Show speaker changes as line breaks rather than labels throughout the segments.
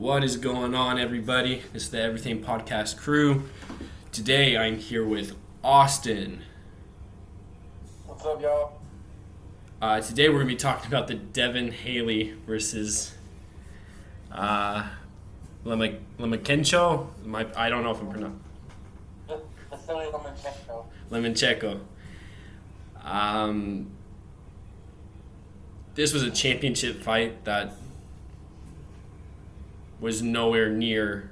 What is going on, everybody? This is the Everything Podcast crew. Today, I'm here with Austin.
What's up, y'all?
Today, we're going to be talking about the DevinHaney versus Lomachenko. I don't know if I'm pronouncing.
Vasili Lomachenko.
Lomachenko. This was a championship fight that was nowhere near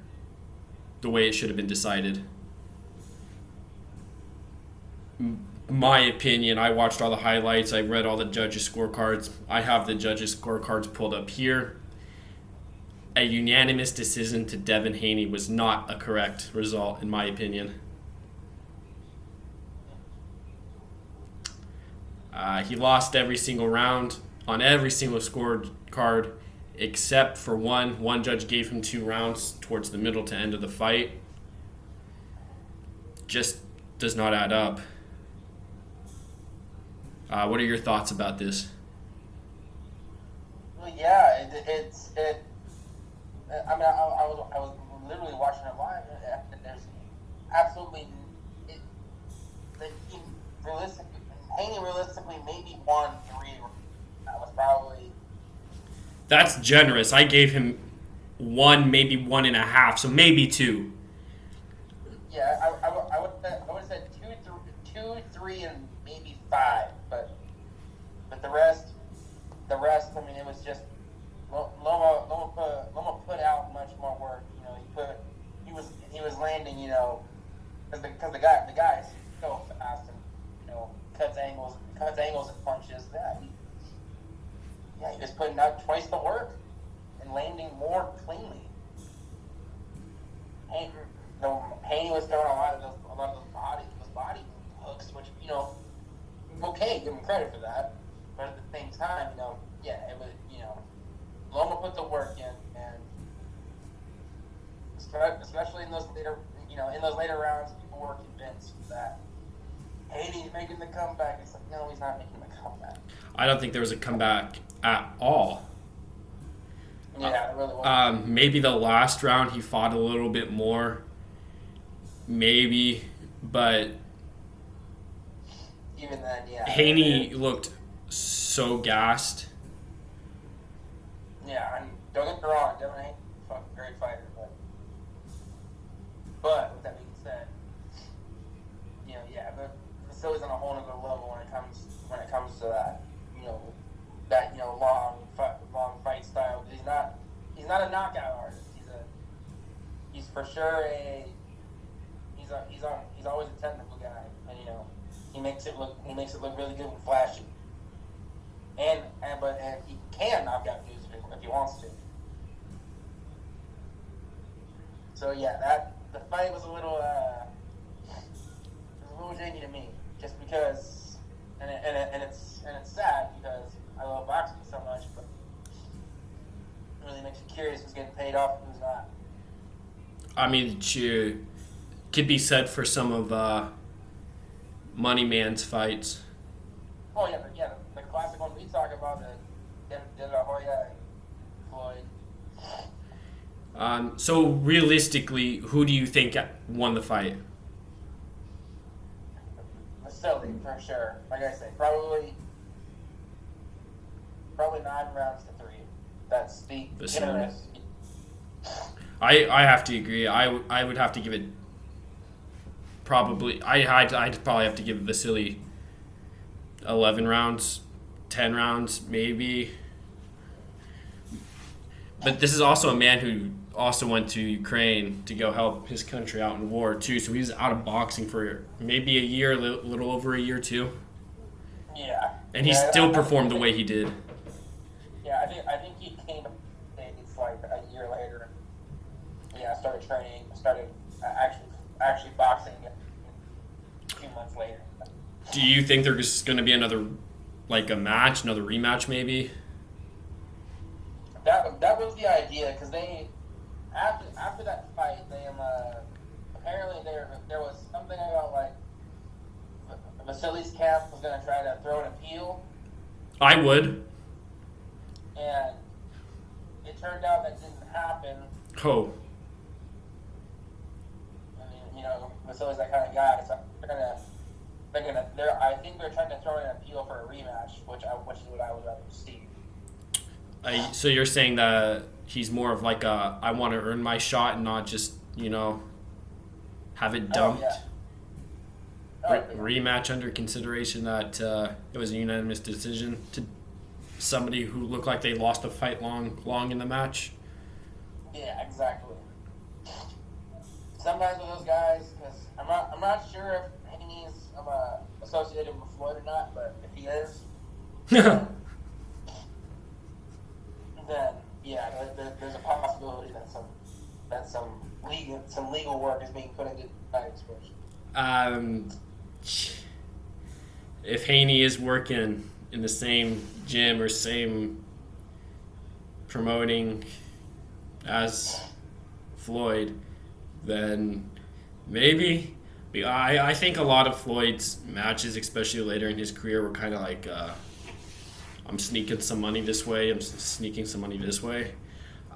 the way it should have been decided. My opinion, I watched all the highlights, I read all the judges' scorecards. I have the judges' scorecards pulled up here. A unanimous decision to DevinHaney was not a correct result, in my opinion. He lost every single round on every single scorecard except for one. One judge gave him 2 rounds towards the middle to end of the fight. Just does not add up. What are your thoughts about this?
Well, yeah, I was literally watching it live, and there's absolutely Haney realistically maybe won 3. That was probably.
That's generous. I gave him 1, maybe 1.5, so maybe 2.
Yeah, I would have said 2, 3, and maybe 5, but the rest. I mean, it was just Loma put out much more work. You know, he was landing. You know, because the guy is so fast and cuts angles and punches. He was putting out twice the work and landing more cleanly. Haney was throwing a lot of those body hooks, which okay, give him credit for that. But at the same time, it was Loma put the work in, and especially in those later rounds, people were convinced that Haney's making the comeback. It's like, no, he's not making the comeback.
I don't think there was a comeback at all.
Yeah, it really was.
Maybe the last round he fought a little bit more. Maybe, but
even then, yeah.
Haney looked so gassed.
Yeah, and don't get me wrong, Devin Haney, fucking great fighter, but with that being said, but Vasili's on a whole other level when it comes to that, long fight style. He's not a knockout artist. He's for sure he's always a technical guy, and he makes it look really good and flashy. And he can knock out dudes if he wants to. So yeah, the fight was a little janky to me, just because, and it's sad because I love boxing so much, but it really makes you curious who's getting paid off and who's not.
I mean, it could be said for some of Money Man's fights.
Oh yeah, the classic one we talk about, the De La Hoya and Floyd.
So realistically, who do you think won the fight?
Vasili, for sure. Like I say, probably 9 rounds to 3. That's the generous.
I have to agree. I would have to give it probably. I'd probably have to give Vasili 11 rounds, 10 rounds, maybe. But this is also a man who also went to Ukraine to go help his country out in war too. So he's out of boxing for maybe a year, a little over a year too.
Yeah.
And he still performed the way he did.
Yeah, I think he came to States like a year later. Yeah, started training, actually boxing a few months later.
Do you think there's going to be another rematch maybe?
That was the idea, because they after that fight, they apparently there was something about like Vasili's camp was going to try to throw an appeal.
I would.
And it turned out that didn't happen.
Oh,
I mean, Vasili's that kind of guy. So I think they're trying to throw in an appeal for a rematch, which is what I would rather see.
so you're saying that he's more of like a I want to earn my shot and not just have it dumped. Rematch under consideration that it was a unanimous decision to somebody who looked like they lost the fight long in the match.
Yeah, exactly. Sometimes with those guys, because I'm not sure if Haney's associated with Floyd or not, but if he is, then yeah, there's a possibility that some legal work is being put into that expression.
If Haney is working in the same gym or same promoting as Floyd, then maybe. I think a lot of Floyd's matches, especially later in his career, were kind of like, I'm sneaking some money this way, I'm sneaking some money this way.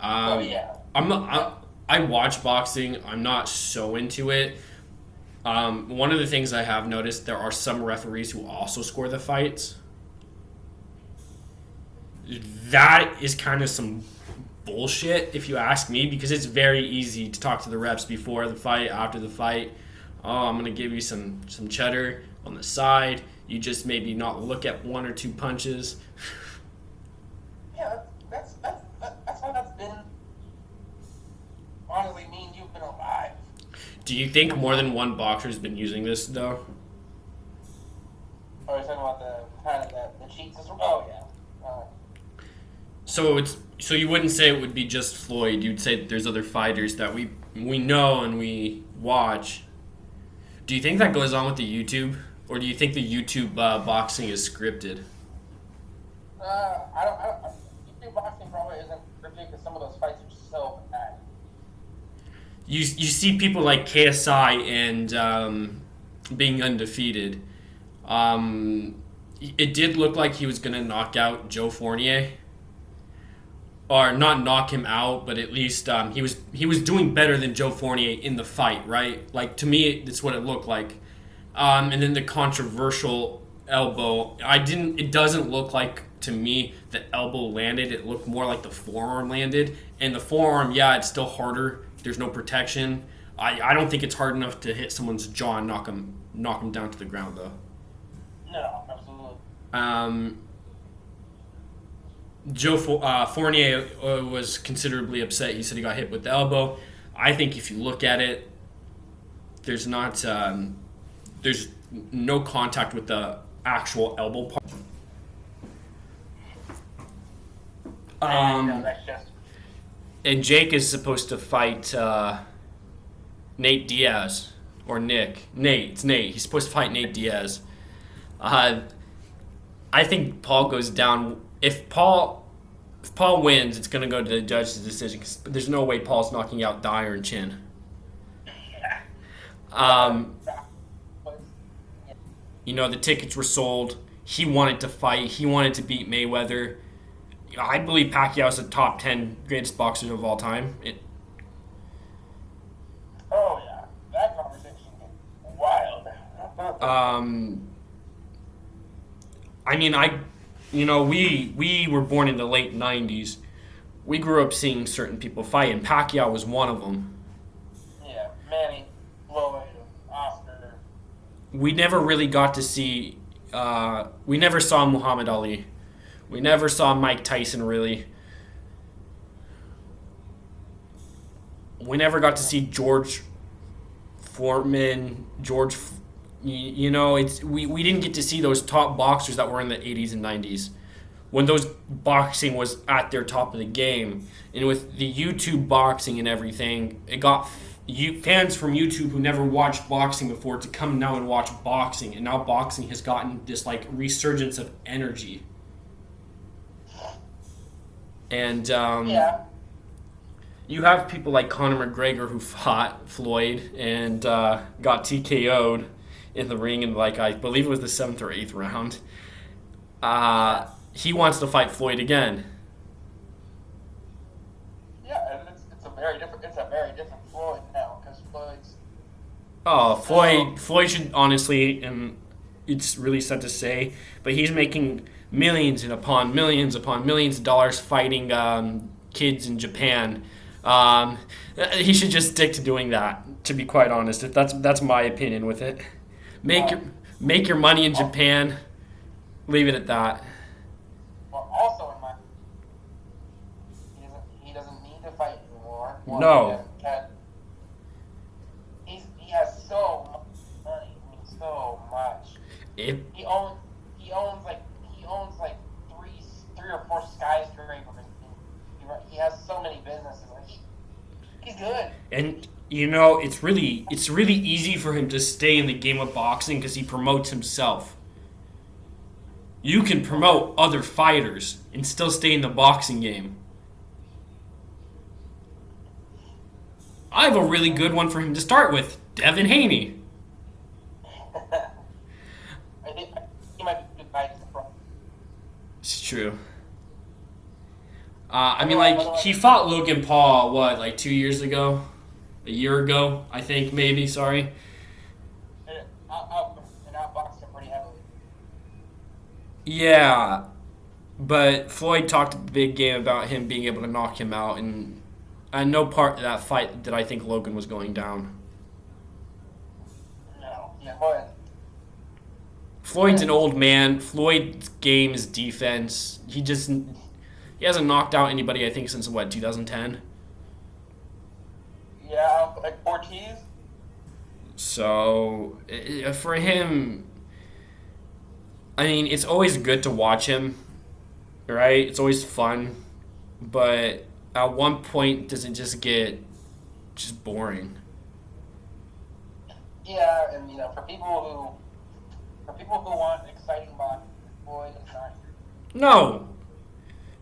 Yeah.
I watch boxing. I'm not so into it. One of the things I have noticed, there are some referees who also score the fights. That is kind of some bullshit, if you ask me, because it's very easy to talk to the refs before the fight, after the fight. Oh, I'm going to give you some cheddar on the side. You just maybe not look at one or two punches.
Yeah, that's how that's been. Honestly, me and you've been alive.
Do you think more than one boxer has been using this, though?
Oh, you're talking about the cheat system? Oh, yeah.
So you wouldn't say it would be just Floyd. You'd say that there's other fighters that we know and we watch. Do you think that goes on with the YouTube, or do you think the YouTube boxing is scripted?
I don't. YouTube boxing probably isn't scripted because some of those fights are so bad.
You see people like KSI and being undefeated. It did look like he was gonna knock out Joe Fournier. Or not knock him out, but at least he was doing better than Joe Fournier in the fight, right? Like, to me, that's what it looked like. And then the controversial elbow, it doesn't look like, to me, the elbow landed. It looked more like the forearm landed. And the forearm, yeah, it's still harder. There's no protection. I don't think it's hard enough to hit someone's jaw and knock him down to the ground, though.
No, absolutely.
Joe Fournier was considerably upset. He said he got hit with the elbow. I think if you look at it, there's no contact with the actual elbow part.
That's just.
And Jake is supposed to fight Nate Diaz or Nick. It's Nate. He's supposed to fight Nate Diaz. I think Paul goes down. If Paul wins, it's going to go to the judge's decision. Cause there's no way Paul's knocking out Dyer and Chin. The tickets were sold. He wanted to fight. He wanted to beat Mayweather. I believe Pacquiao's the top 10 greatest boxers of all time.
Oh, yeah. That conversation is wild.
We were born in the late 90s. We grew up seeing certain people fight, and Pacquiao was one of them.
Yeah, Manny, Floyd, Oscar.
We never really got to see... we never saw Muhammad Ali. We never saw Mike Tyson, really. We never got to see George Foreman, we didn't get to see those top boxers that were in the 80s and 90s when those boxing was at their top of the game. And with the YouTube boxing and everything, it got fans from YouTube who never watched boxing before to come now and watch boxing. And now boxing has gotten this like resurgence of energy. And you have people like Conor McGregor who fought Floyd and got TKO'd in the ring in, I believe it was the 7th or 8th round. He wants to fight Floyd again.
Yeah, and it's a very different. It's a very different Floyd now because Floyd's.
Oh, Floyd should honestly, and it's really sad to say, but he's making millions upon millions of dollars fighting kids in Japan. He should just stick to doing that. To be quite honest, if that's my opinion with it. Make your money in Japan. Leave it at that.
Well, also in my, he doesn't need to fight anymore.
No.
He has so much money. I mean, so much. He owns like three or four skyscrapers. He has so many businesses. He's good.
And it's really easy for him to stay in the game of boxing because he promotes himself. You can promote other fighters and still stay in the boxing game. I have a really good one for him to start with. Devin Haney.
I think he might be good fighting.
It's true. He fought Logan Paul, 2 years ago? A year ago, I think, maybe, sorry.
And outboxed him pretty heavily.
Yeah, but Floyd talked a big game about him being able to knock him out, and no part of that fight did I think Logan was going down.
No. Yeah, go ahead.
Floyd's an old man. Floyd's game is defense. He hasn't knocked out anybody, I think, since, 2010?
Yeah, like Ortiz?
So, for him, I mean, it's always good to watch him, right? It's always fun. But at one point, does it just get boring?
Yeah, and, for people who want exciting boxing, Floyd is not.
No.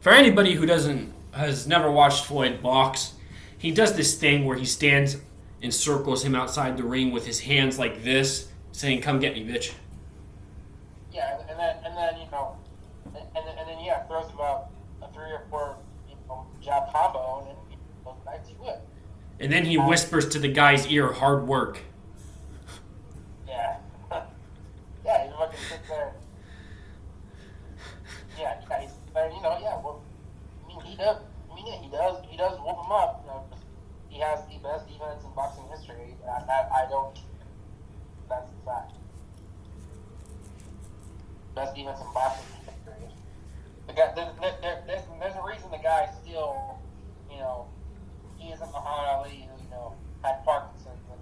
For anybody who has never watched Floyd box, he does this thing where he stands and circles him outside the ring with his hands like this, saying, "Come get me, bitch."
Yeah, and then throws about a 3 or 4 jab combo, and then he goes back to it.
And then he whispers to the guy's ear, "Hard work."
Yeah. Yeah, he fucking sits there. Yeah, he's there, well, he does whoop him up. He has the best defense in boxing history, and I don't. That's the fact. Best defense in boxing history. The guy, there's a reason the guy still, he isn't Muhammad Ali who had Parkinson's and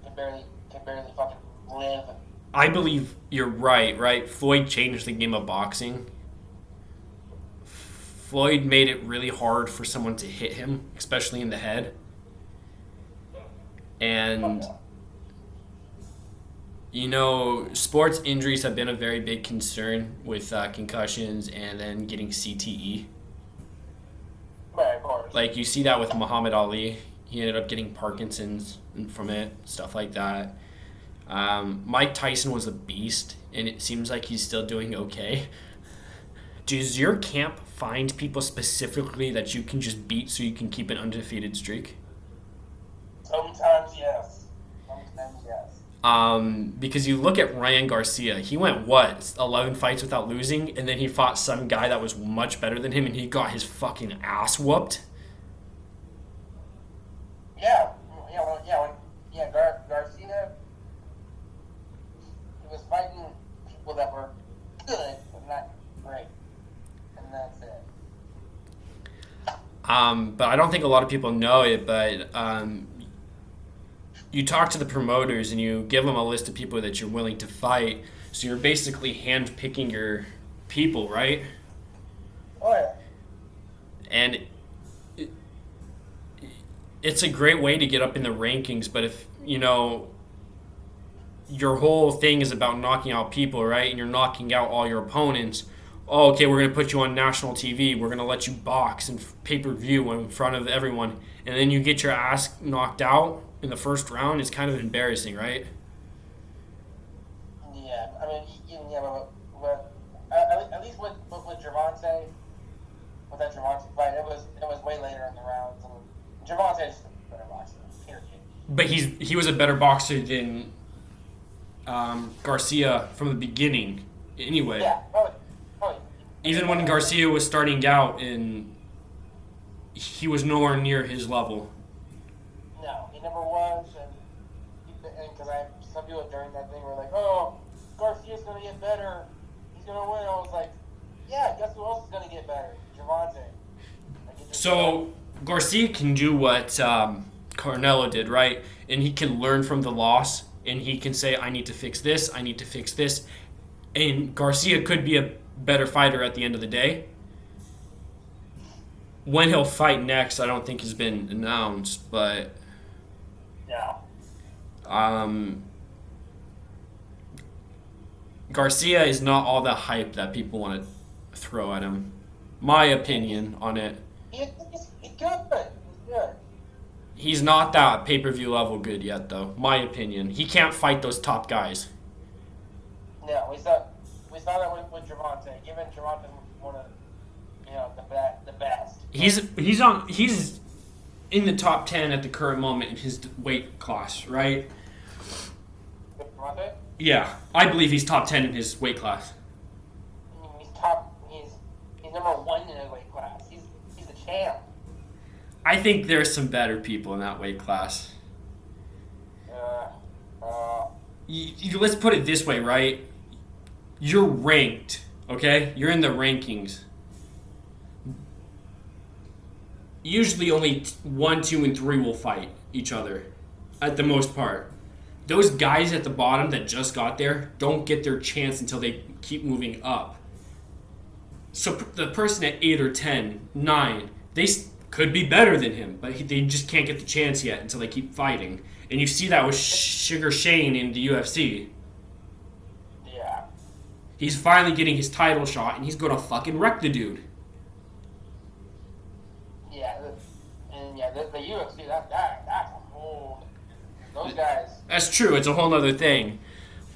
can barely fucking live.
I believe you're right? Floyd changed the game of boxing. Floyd made it really hard for someone to hit him, especially in the head. And, sports injuries have been a very big concern with concussions and then getting CTE.
Right, of course.
Like, you see that with Muhammad Ali. He ended up getting Parkinson's from it, stuff like that. Mike Tyson was a beast, and it seems like he's still doing okay. Does your camp find people specifically that you can just beat so you can keep an undefeated streak?
Sometimes yes.
Because you look at Ryan Garcia, he went 11 fights without losing, and then he fought some guy that was much better than him, and he got his fucking ass whooped.
Garcia. He was fighting people that were good, but not great, and that's it.
But I don't think a lot of people know it, but you talk to the promoters and you give them a list of people that you're willing to fight, so you're basically hand-picking your people, right?
Oh, yeah.
And it's a great way to get up in the rankings, but if, your whole thing is about knocking out people, right, and you're knocking out all your opponents, okay, we're going to put you on national TV, we're going to let you box and pay-per-view in front of everyone, and then you get your ass knocked out in the first round, it's kind of embarrassing, right?
Yeah, I mean, but at least with Gervonta, with that Gervonta fight, it was way later in the rounds, and Gervonta's a better boxer. Period.
But he was a better boxer than Garcia from the beginning. Anyway.
Yeah. Probably.
Even when Garcia was starting out, he was nowhere near his level.
No, he never was, and because some people during that thing were like, "Oh, Garcia's gonna get better. He's gonna win." I was like, "Yeah, guess who else is gonna get better? Gervonta."
So Garcia can do what Canelo did, right? And he can learn from the loss, and he can say, "I need to fix this. I need to fix this." And Garcia could be a better fighter at the end of the day. When he'll fight next, I don't think has been announced, but Garcia is not all the hype that people want to throw at him. My opinion on it.
He's good. He's good.
He's not that pay-per-view level good yet, though. My opinion. He can't fight those top guys.
No, we saw that with Gervonta. Given Gervonta one of the best.
He's in the top 10 at the current moment in his weight class, right?
Gervonta?
Yeah, I believe he's top 10 in his weight class.
He's number 1 in his weight class. He's the champ.
I think there's some better people in that weight class. Let's put it this way, right? You're ranked, okay? You're in the rankings. Usually only 1, 2, and 3 will fight each other, at the most part. Those guys at the bottom that just got there don't get their chance until they keep moving up. So the person at 8 or 10, 9, they could be better than him, but they just can't get the chance yet until they keep fighting. And you see that with Sugar Shane in the UFC.
Yeah.
He's finally getting his title shot, and he's going to fucking wreck the dude.
Yeah, the UFC, that's a whole... Those guys...
That's true, it's a whole other thing.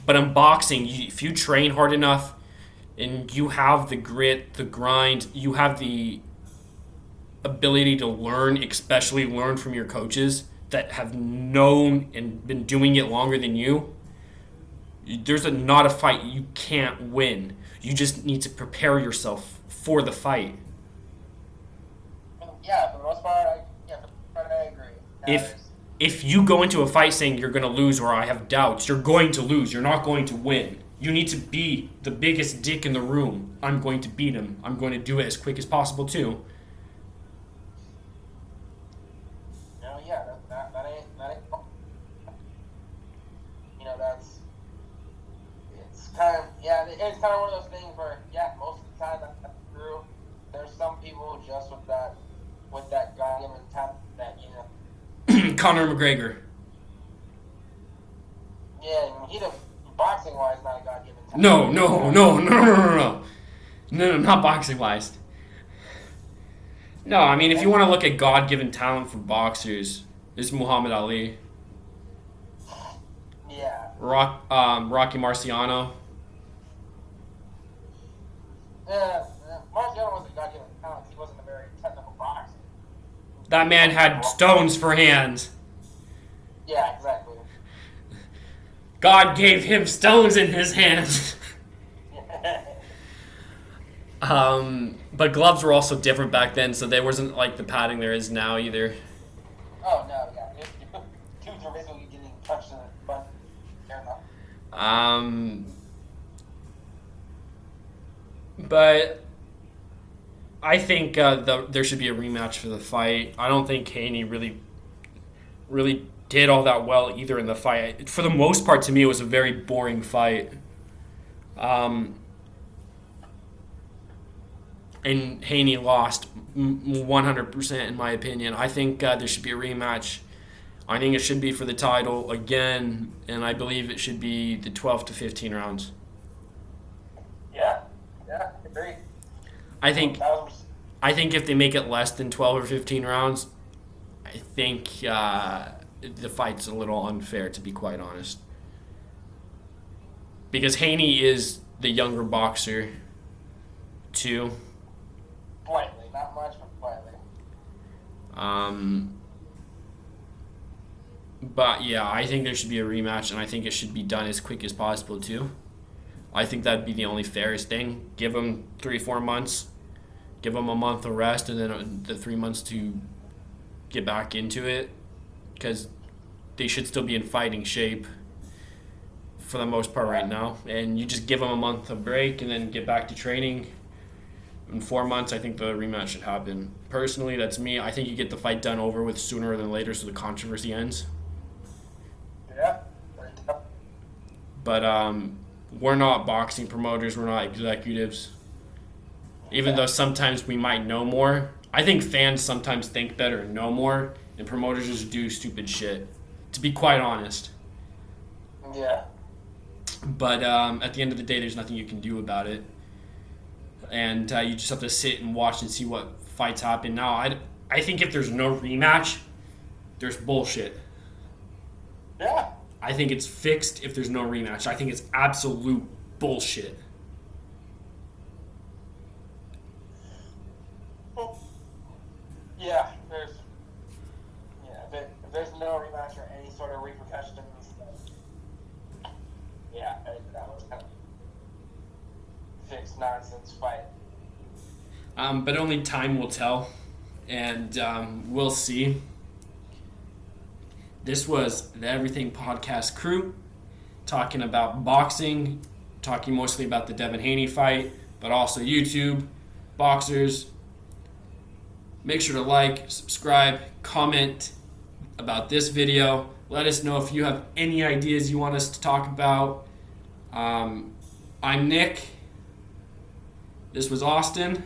But in boxing, if you train hard enough, and you have the grit, the grind, you have the ability to learn, especially learn from your coaches that have known and been doing it longer than you, there's not a fight you can't win. You just need to prepare yourself for the fight.
Yeah, for the most part, I agree.
If you go into a fight saying you're going to lose or I have doubts, you're going to lose. You're not going to win. You need to be the biggest dick in the room. I'm going to beat him. I'm going to do it as quick as possible, too.
No, yeah, that ain't it's kind of one of those things where, most of the time that's true. There's some people just with that God-given talent that,
Conor McGregor.
Yeah, he boxing-wise not a God-given talent.
No, not boxing-wise. No, I mean, if you want to look at God-given talent for boxers, it's Muhammad Ali.
Yeah.
Rocky Marciano.
Yeah, Marciano wasn't a God-given talent. He wasn't a very technical boxer.
That man had stones for hands.
Yeah, exactly.
God gave him stones in his hands. But gloves were also different back then, so there wasn't like the padding there is now either.
Oh, no, yeah. Dudes were basically getting punched in the butt. Fair enough.
But I think there should be a rematch for the fight. I don't think Haney really did all that well either in the fight. For the most part, to me, it was a very boring fight. And Haney lost 100% in my opinion. I think there should be a rematch. I think it should be for the title again, and I believe it should be the 12 to 15 rounds.
Yeah, agreed.
I think if they make it less than 12 or 15 rounds, I think the fight's a little unfair, to be quite honest. Because Haney is the younger boxer, too.
Slightly, not much, but slightly.
But yeah, I think there should be a rematch, and I think it should be done as quick as possible too. I think that'd be the only fairest thing. Give him 3-4 months, give him a month of rest, and then the 3 months to get back into it, because they should still be in fighting shape for the most part right now. And you just give them a month of break and then get back to training. In 4 months, I think the rematch should happen. Personally, that's me. I think you get the fight done over with sooner than later so the controversy ends.
Yeah.
But we're not boxing promoters. We're not executives. Even though sometimes we might know more. I think fans sometimes think better and know more, and promoters just do stupid shit, to be quite honest.
Yeah.
But at the end of the day, there's nothing you can do about it. And you just have to sit and watch and see what fights happen. Now, I think if there's no rematch, there's bullshit.
Yeah.
I think it's fixed if there's no rematch. I think it's absolute bullshit.
Yeah, if there's no rematch or any sort of repercussions, yeah, that was kind of fixed nonsense fight.
But only time will tell, and we'll see. This was the Everything Podcast crew talking about boxing, talking mostly about the Devin Haney fight, but also YouTube, boxers. Make sure to like, subscribe, comment about this video. Let us know if you have any ideas you want us to talk about. I'm Nick. This was Austin.